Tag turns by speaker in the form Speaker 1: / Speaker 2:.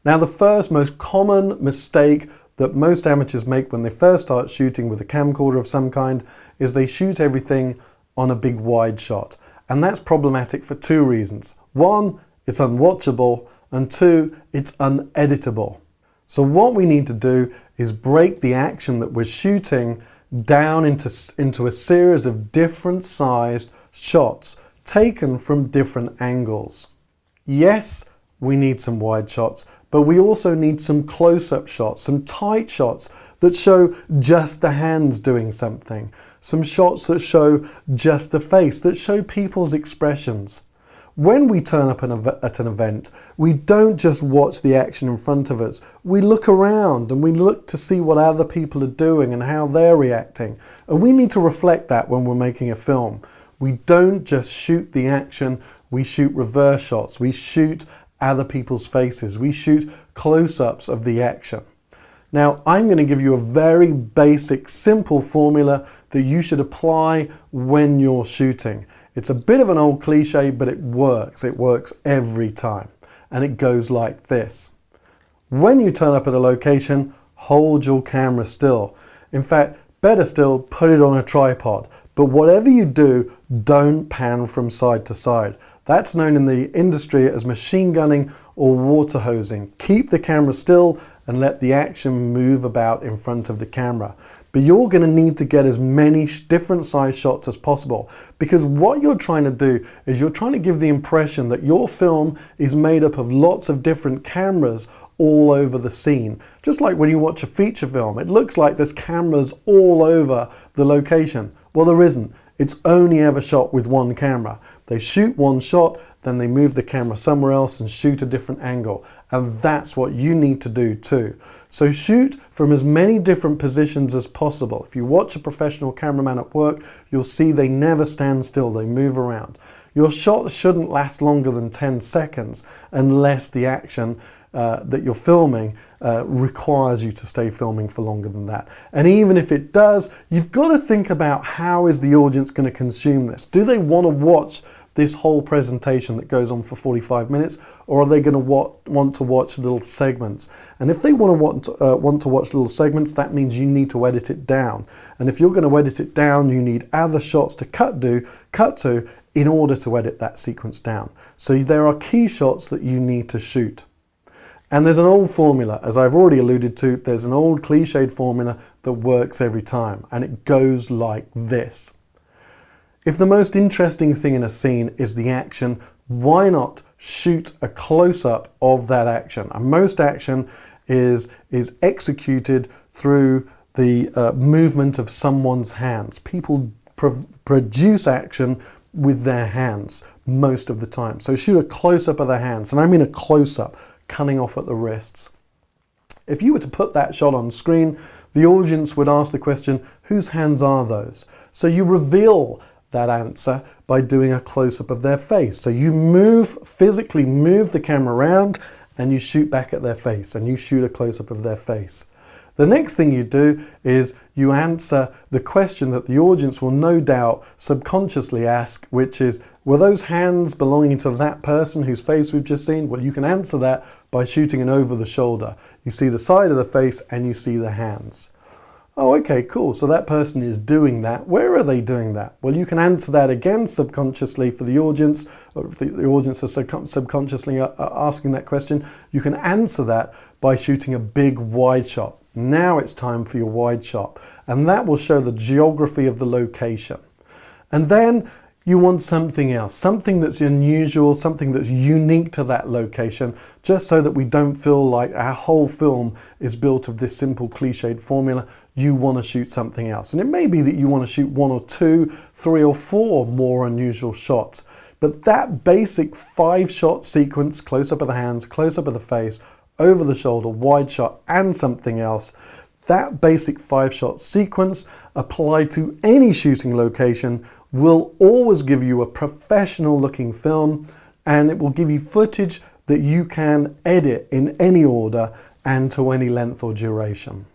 Speaker 1: Now, the first most common mistake that most amateurs make when they first start shooting with a camcorder of some kind is they shoot everything on a big wide shot. And that's problematic for two reasons. One, it's unwatchable, and two, it's uneditable. So what we need to do is break the action that we're shooting down into a series of different sized shots taken from different angles. Yes, we need some wide shots, but we also need some close-up shots, some tight shots that show just the hands doing something, some shots that show just the face, that show people's expressions. When we turn up at an event, we don't just watch the action in front of us. We look around and we look to see what other people are doing and how they're reacting. And we need to reflect that when we're making a film. We don't just shoot the action, we shoot reverse shots, we shoot other people's faces, we shoot close-ups of the action. Now, I'm going to give you a very basic, simple formula that you should apply when you're shooting. It's a bit of an old cliche, but it works. It works every time. And it goes like this. When you turn up at a location, hold your camera still. In fact, better still, put it on a tripod. But whatever you do, don't pan from side to side. That's known in the industry as machine gunning or water hosing. Keep the camera still and let the action move about in front of the camera. But you're going to need to get as many different size shots as possible, because what you're trying to do is you're trying to give the impression that your film is made up of lots of different cameras all over the scene. Just like when you watch a feature film, it looks like there's cameras all over the location. Well, there isn't. It's only ever shot with one camera. They shoot one shot, then they move the camera somewhere else and shoot a different angle. And that's what you need to do too. So shoot from as many different positions as possible. If you watch a professional cameraman at work, you'll see they never stand still, they move around. Your shot shouldn't last longer than 10 seconds unless the action that you're filming requires you to stay filming for longer than that. And even if it does, you've got to think about how is the audience going to consume this? Do they want to watch this whole presentation that goes on for 45 minutes, or are they going to want to watch little segments? And if they want to watch little segments, that means you need to edit it down. And if you're going to edit it down, you need other shots to cut to in order to edit that sequence down. So there are key shots that you need to shoot. And there's an old formula, as I've already alluded to, there's an old cliched formula that works every time, and it goes like this. If the most interesting thing in a scene is the action, why not shoot a close-up of that action? And most action is executed through the movement of someone's hands. People produce action with their hands most of the time. So shoot a close-up of their hands, and I mean a close-up, cutting off at the wrists. If you were to put that shot on screen, the audience would ask the question, whose hands are those? So you reveal that answer by doing a close-up of their face. So you physically move the camera around and you shoot back at their face and you shoot a close-up of their face. The next thing you do is you answer the question that the audience will no doubt subconsciously ask, which is, were those hands belonging to that person whose face we've just seen? Well, you can answer that by shooting an over the shoulder. You see the side of the face and you see the hands. Oh, okay, cool. So that person is doing that. Where are they doing that? Well, you can answer that again subconsciously for the audience, or if the audience is subconsciously asking that question, you can answer that by shooting a big wide shot. Now it's time for your wide shot, and that will show the geography of the location. And then you want something else, something that's unusual, something that's unique to that location, just so that we don't feel like our whole film is built of this simple cliched formula. You want to shoot something else. And it may be that you want to shoot 1 or 2, 3 or 4 more unusual shots. But that basic 5-shot sequence, close-up of the hands, close-up of the face, over the shoulder, wide shot, and something else, that basic 5-shot sequence applied to any shooting location will always give you a professional looking film, and it will give you footage that you can edit in any order and to any length or duration.